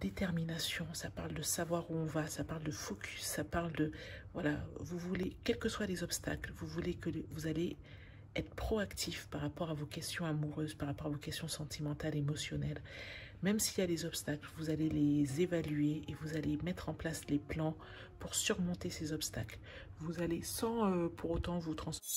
détermination, ça parle de savoir où on va, ça parle de focus, ça parle de, voilà, vous voulez, quels que soient les obstacles, vous voulez que vous allez être proactif par rapport à vos questions amoureuses, par rapport à vos questions sentimentales, émotionnelles. Même s'il y a des obstacles, vous allez les évaluer et vous allez mettre en place les plans pour surmonter ces obstacles. Vous allez, sans pour autant vous transformer.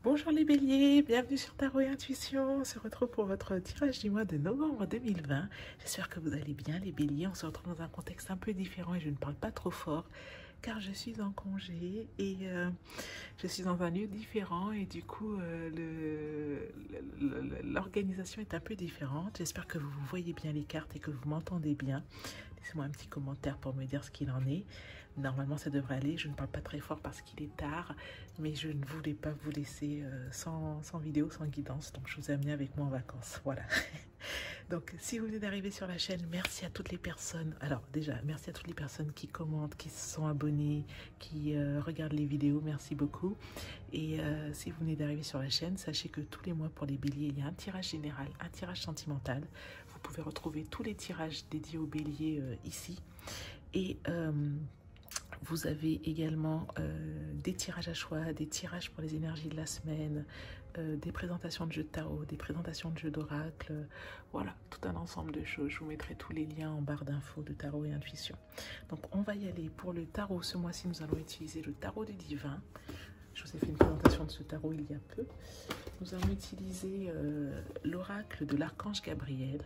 Bonjour les béliers, bienvenue sur Tarot et Intuition. On se retrouve pour votre tirage du mois de novembre 2020. J'espère que vous allez bien les béliers. On se retrouve dans un contexte un peu différent et je ne parle pas trop fort car je suis en congé et je suis dans un lieu différent et du coup l'organisation est un peu différente. J'espère que vous voyez bien les cartes et que vous m'entendez bien. Laissez-moi un petit commentaire pour me dire ce qu'il en est. Normalement, ça devrait aller. Je ne parle pas très fort parce qu'il est tard, mais je ne voulais pas vous laisser sans vidéo, sans guidance. Donc, je vous ai amené avec moi en vacances. Voilà. Donc, si vous venez d'arriver sur la chaîne, merci à toutes les personnes. Alors, déjà, merci à toutes les personnes qui commentent, qui se sont abonnées, qui regardent les vidéos. Merci beaucoup. Et si vous venez d'arriver sur la chaîne, sachez que tous les mois pour les béliers, il y a un tirage général, un tirage sentimental. Vous pouvez retrouver tous les tirages dédiés aux béliers ici. Et vous avez également des tirages à choix, des tirages pour les énergies de la semaine, des présentations de jeux de tarot, des présentations de jeux d'oracle, voilà, tout un ensemble de choses. Je vous mettrai tous les liens en barre d'infos de Tarot et Intuition. Donc on va y aller. Pour le tarot, ce mois-ci, nous allons utiliser le tarot du divin. Je vous ai fait une présentation de ce tarot il y a peu. Nous allons utiliser l'oracle de l'archange Gabriel.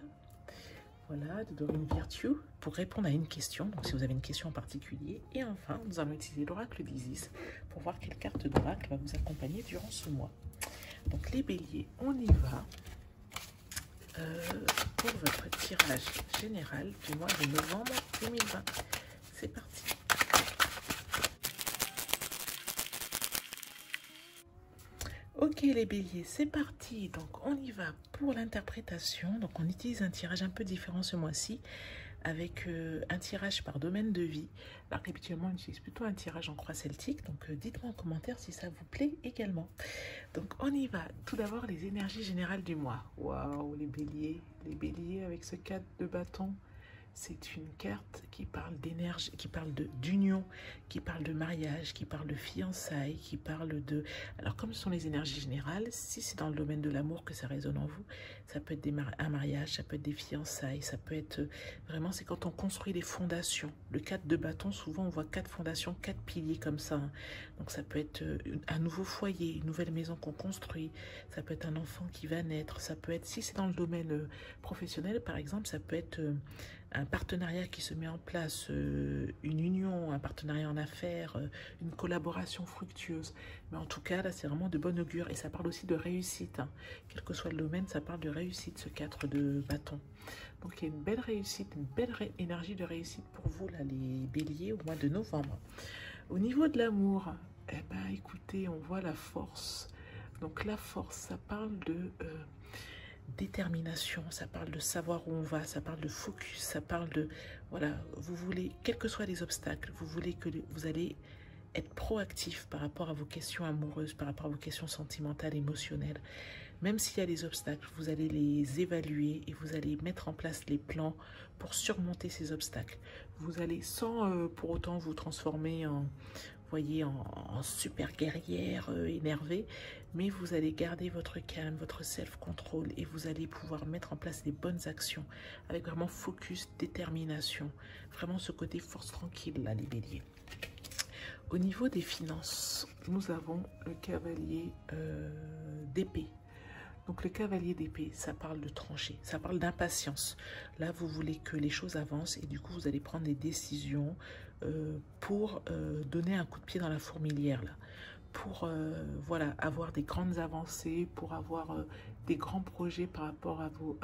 Voilà, de Dorine Virtue, pour répondre à une question, donc si vous avez une question en particulier. Et enfin, nous allons utiliser l'oracle d'Isis pour voir quelle carte d'oracle va vous accompagner durant ce mois. Donc les béliers, on y va pour votre tirage général du mois de novembre 2020. C'est parti. Ok les béliers, c'est parti. Donc on y va pour l'interprétation. Donc on utilise un tirage un peu différent ce mois-ci avec un tirage par domaine de vie. Alors habituellement on utilise plutôt un tirage en croix celtique. Donc dites-moi en commentaire si ça vous plaît également. Donc on y va. Tout d'abord les énergies générales du mois. Waouh les béliers avec ce 4 de bâton. C'est une carte qui parle d'énergie, qui parle d'union, qui parle de mariage, qui parle de fiançailles, qui parle de... Alors comme ce sont les énergies générales, si c'est dans le domaine de l'amour que ça résonne en vous, ça peut être un mariage, ça peut être des fiançailles, ça peut être... Vraiment, c'est quand on construit les fondations. Le 4 de bâton, souvent on voit 4 fondations, 4 piliers comme ça. Hein. Donc ça peut être un nouveau foyer, une nouvelle maison qu'on construit, ça peut être un enfant qui va naître, ça peut être, si c'est dans le domaine professionnel par exemple, ça peut être... un partenariat qui se met en place, une union, un partenariat en affaires, une collaboration fructueuse. Mais en tout cas, là, c'est vraiment de bon augure. Et ça parle aussi de réussite. Hein. Quel que soit le domaine, ça parle de réussite, ce 4 de bâton. Donc, il y a une belle réussite, une belle énergie de réussite pour vous, là, les béliers, au mois de novembre. Au niveau de l'amour, eh ben, écoutez, on voit la force. Donc, la force, ça parle de... détermination, ça parle de savoir où on va, ça parle de focus, ça parle de, voilà, vous voulez, quels que soient les obstacles, vous voulez que vous allez être proactif par rapport à vos questions amoureuses, par rapport à vos questions sentimentales, émotionnelles. Même s'il y a des obstacles, vous allez les évaluer et vous allez mettre en place les plans pour surmonter ces obstacles. Vous allez, sans pour autant vous transformer en... voyez, en super guerrière énervée, mais vous allez garder votre calme, votre self-control et vous allez pouvoir mettre en place les bonnes actions avec vraiment focus, détermination, vraiment ce côté force tranquille là les béliers. Au niveau des finances, nous avons le cavalier d'épée. Donc le cavalier d'épée, ça parle de trancher, ça parle d'impatience. Là, vous voulez que les choses avancent et du coup, vous allez prendre des décisions pour donner un coup de pied dans la fourmilière, là. Pour voilà, avoir des grandes avancées, pour avoir des grands projets par rapport à vos...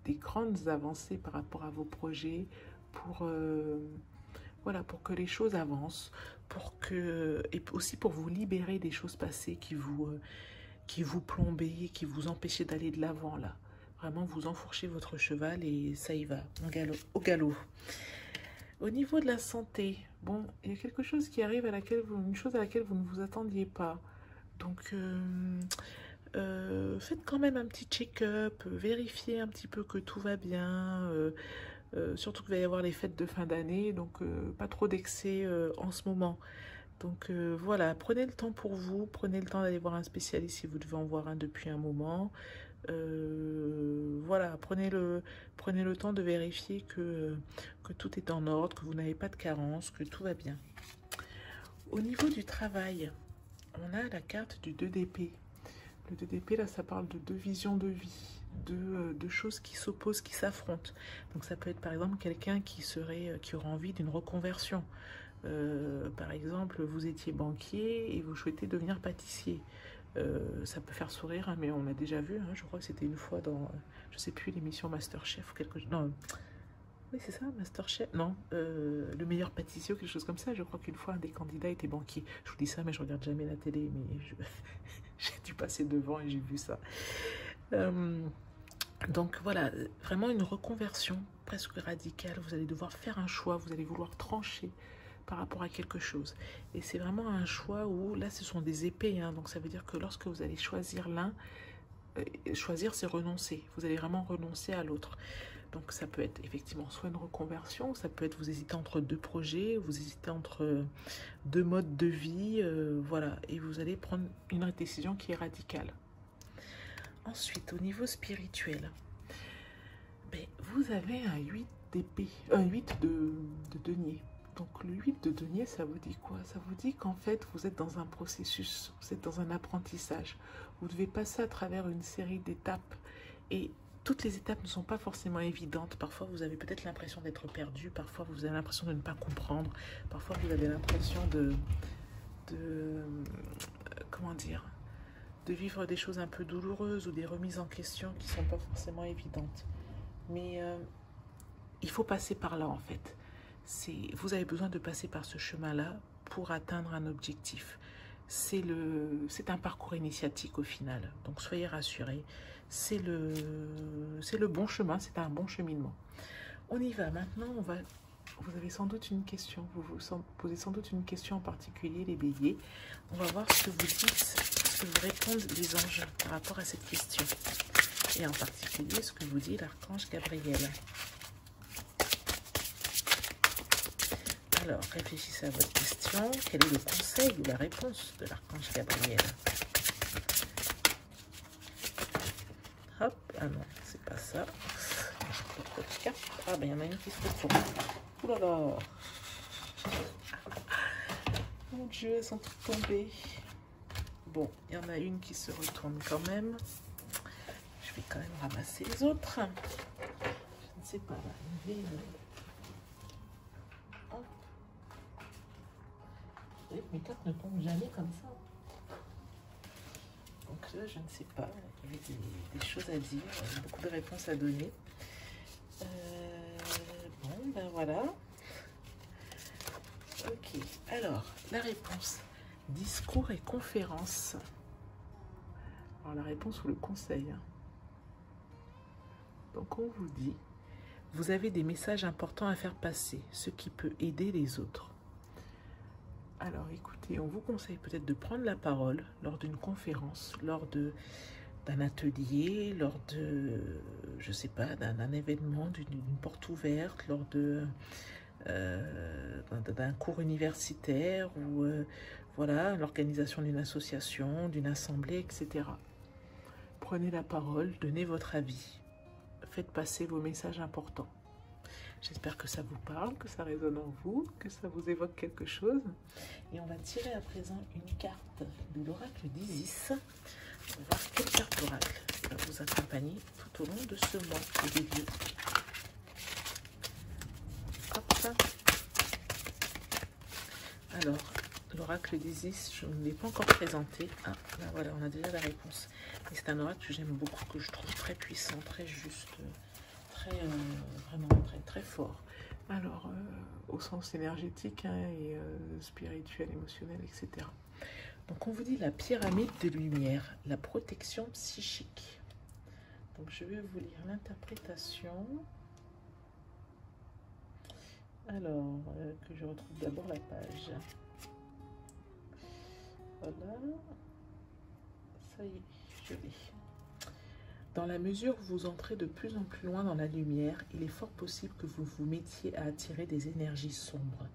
des grandes avancées par rapport à vos projets, pour... voilà, pour que les choses avancent, pour que... et aussi pour vous libérer des choses passées qui vous plombaient, qui vous empêchaient d'aller de l'avant, là. Vraiment, vous enfourchez votre cheval et ça y va, au galop. Au niveau de la santé, bon, il y a quelque chose qui arrive une chose à laquelle vous ne vous attendiez pas. Donc, faites quand même un petit check-up, vérifiez un petit peu que tout va bien, surtout qu'il va y avoir les fêtes de fin d'année, donc pas trop d'excès en ce moment. Donc voilà, prenez le temps pour vous, prenez le temps d'aller voir un spécialiste si vous devez en voir un depuis un moment. Voilà, prenez le temps de vérifier que tout est en ordre, que vous n'avez pas de carence, que tout va bien. Au niveau du travail, on a la carte du 2DP. Le 2DP, là, ça parle de deux visions de vie, de choses qui s'opposent, qui s'affrontent. Donc ça peut être par exemple quelqu'un qui aurait envie d'une reconversion. Par exemple, vous étiez banquier et vous souhaitez devenir pâtissier. Ça peut faire sourire, hein, mais on l'a déjà vu. Hein, je crois que c'était une fois dans, je sais plus, l'émission Masterchef ou quelque chose. Non, oui, c'est ça, Masterchef. Non, le meilleur pâtissier ou quelque chose comme ça. Je crois qu'une fois, un des candidats était banquier. Je vous dis ça, mais je regarde jamais la télé. Mais j'ai dû passer devant et j'ai vu ça. Donc voilà, vraiment une reconversion presque radicale. Vous allez devoir faire un choix. Vous allez vouloir trancher par rapport à quelque chose. Et c'est vraiment un choix où, là, ce sont des épées. Hein, donc ça veut dire que lorsque vous allez choisir l'un, choisir, c'est renoncer. Vous allez vraiment renoncer à l'autre. Donc ça peut être effectivement soit une reconversion, ça peut être vous hésitez entre deux projets, vous hésitez entre deux modes de vie, voilà, et vous allez prendre une décision qui est radicale. Ensuite, au niveau spirituel, ben, vous avez un 8 d'épée, un 8 de denier. Donc le 8 de denier, ça vous dit quoi? Ça vous dit qu'en fait, vous êtes dans un processus, vous êtes dans un apprentissage. Vous devez passer à travers une série d'étapes et toutes les étapes ne sont pas forcément évidentes. Parfois, vous avez peut-être l'impression d'être perdu. Parfois, vous avez l'impression de ne pas comprendre. Parfois, vous avez l'impression comment dire, de vivre des choses un peu douloureuses ou des remises en question qui ne sont pas forcément évidentes. Mais il faut passer par là, en fait. Vous avez besoin de passer par ce chemin-là pour atteindre un objectif. C'est un parcours initiatique au final. Donc, soyez rassurés. C'est le bon chemin, c'est un bon cheminement. On y va. Maintenant, vous avez sans doute une question. Vous vous posez sans doute une question en particulier, les béliers. On va voir ce que vous dites, ce que vous répondent les anges par rapport à cette question. Et en particulier, ce que vous dit l'archange Gabriel. Alors, réfléchissez à votre question. Quel est le conseil ou la réponse de l'archange Gabriel? Hop, ah non, c'est pas ça. Ah ben, il y en a une qui se retourne. Ouh là là. Mon Dieu, elles sont toutes tombées. Bon, il y en a une qui se retourne quand même. Je vais quand même ramasser les autres. Je ne sais pas, là, mes cartes ne tombent jamais comme ça. Donc là, je ne sais pas. Il y avait des choses à dire, beaucoup de réponses à donner. Bon, ben voilà. Ok, alors, la réponse. Discours et conférences. Alors, la réponse ou le conseil. Donc, on vous dit, vous avez des messages importants à faire passer, ce qui peut aider les autres. Alors, écoutez, on vous conseille peut-être de prendre la parole lors d'une conférence, lors d'un atelier, lors de, je sais pas, d'un événement, d'une porte ouverte, lors d'un cours universitaire ou voilà, l'organisation d'une association, d'une assemblée, etc. Prenez la parole, donnez votre avis, faites passer vos messages importants. J'espère que ça vous parle, que ça résonne en vous, que ça vous évoque quelque chose. Et on va tirer à présent une carte de l'oracle d'Isis. On va voir quelle carte d'oracle va vous accompagner tout au long de ce mois de début. Hop. Alors, l'oracle d'Isis, je ne l'ai pas encore présenté. Ah, là voilà, on a déjà la réponse. Et c'est un oracle que j'aime beaucoup, que je trouve très puissant, très juste, vraiment très fort. Alors, au sens énergétique hein, et spirituel, émotionnel, etc. Donc, on vous dit la pyramide de lumière, la protection psychique. Donc, je vais vous lire l'interprétation. Alors, que je retrouve d'abord la page. Voilà. Donc, on vous dit la pyramide de lumière, la protection psychique. Donc, je vais vous lire l'interprétation. Alors, que je retrouve d'abord la page. Voilà. Donc, je vais vous lire l'interprétation. Alors, que je retrouve d'abord la page. Voilà. Que je retrouve d'abord la page. Alors, que je retrouve d'abord la page. Ça y est, je l'ai. Dans la mesure où vous entrez de plus en plus loin dans la lumière, il est fort possible que vous vous mettiez à attirer des énergies sombres.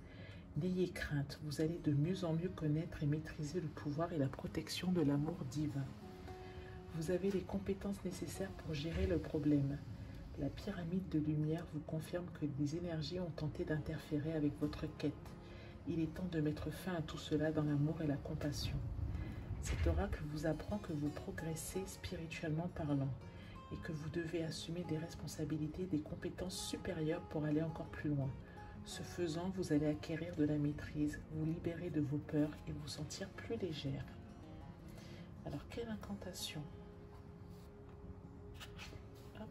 N'ayez crainte, vous allez de mieux en mieux connaître et maîtriser le pouvoir et la protection de l'amour divin. Vous avez les compétences nécessaires pour gérer le problème. La pyramide de lumière vous confirme que des énergies ont tenté d'interférer avec votre quête. Il est temps de mettre fin à tout cela dans l'amour et la compassion. Cet oracle vous apprend que vous progressez spirituellement parlant et que vous devez assumer des responsabilités et des compétences supérieures pour aller encore plus loin. Ce faisant, vous allez acquérir de la maîtrise, vous libérer de vos peurs et vous sentir plus légère. Alors, quelle incantation? Hop.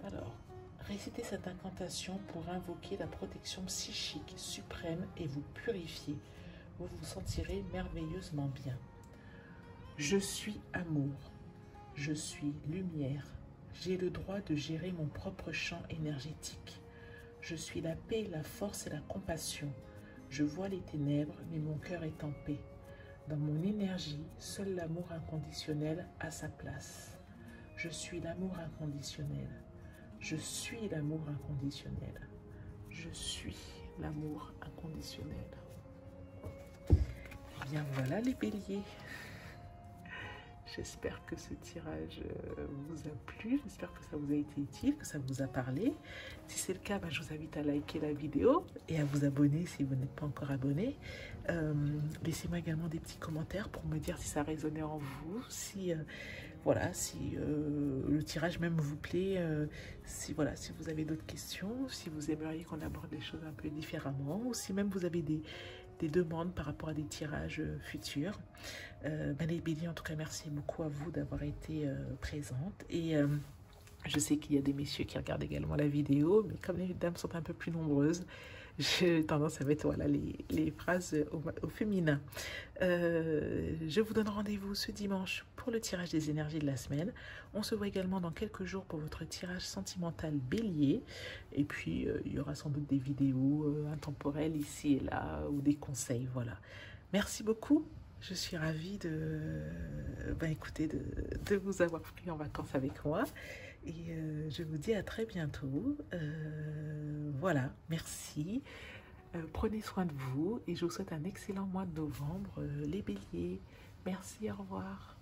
Alors, récitez cette incantation pour invoquer la protection psychique suprême et vous purifier. Vous vous sentirez merveilleusement bien. Je suis amour. Je suis lumière. J'ai le droit de gérer mon propre champ énergétique. Je suis la paix, la force et la compassion. Je vois les ténèbres, mais mon cœur est en paix. Dans mon énergie, seul l'amour inconditionnel a sa place. Je suis l'amour inconditionnel. Je suis l'amour inconditionnel. Je suis l'amour inconditionnel. Eh bien voilà les béliers. J'espère que ce tirage vous a plu, j'espère que ça vous a été utile, que ça vous a parlé. Si c'est le cas, je vous invite à liker la vidéo et à vous abonner si vous n'êtes pas encore abonné. Laissez-moi également des petits commentaires pour me dire si ça résonnait en vous, si le tirage même vous plaît, si vous avez d'autres questions, si vous aimeriez qu'on aborde les choses un peu différemment, ou si même vous avez des demandes par rapport à des tirages futurs. Les béliers, en tout cas, merci beaucoup à vous d'avoir été présentes. Et je sais qu'il y a des messieurs qui regardent également la vidéo, mais comme les dames sont un peu plus nombreuses, j'ai tendance à mettre les phrases au féminin. Je vous donne rendez-vous ce dimanche pour le tirage des énergies de la semaine. On se voit également dans quelques jours pour votre tirage sentimental bélier. Et puis, il y aura sans doute des vidéos intemporelles ici et là ou des conseils. Voilà. Merci beaucoup. Je suis ravie de vous avoir pris en vacances avec moi. Et je vous dis à très bientôt. Voilà, merci. Prenez soin de vous et je vous souhaite un excellent mois de novembre, les béliers. Merci, au revoir.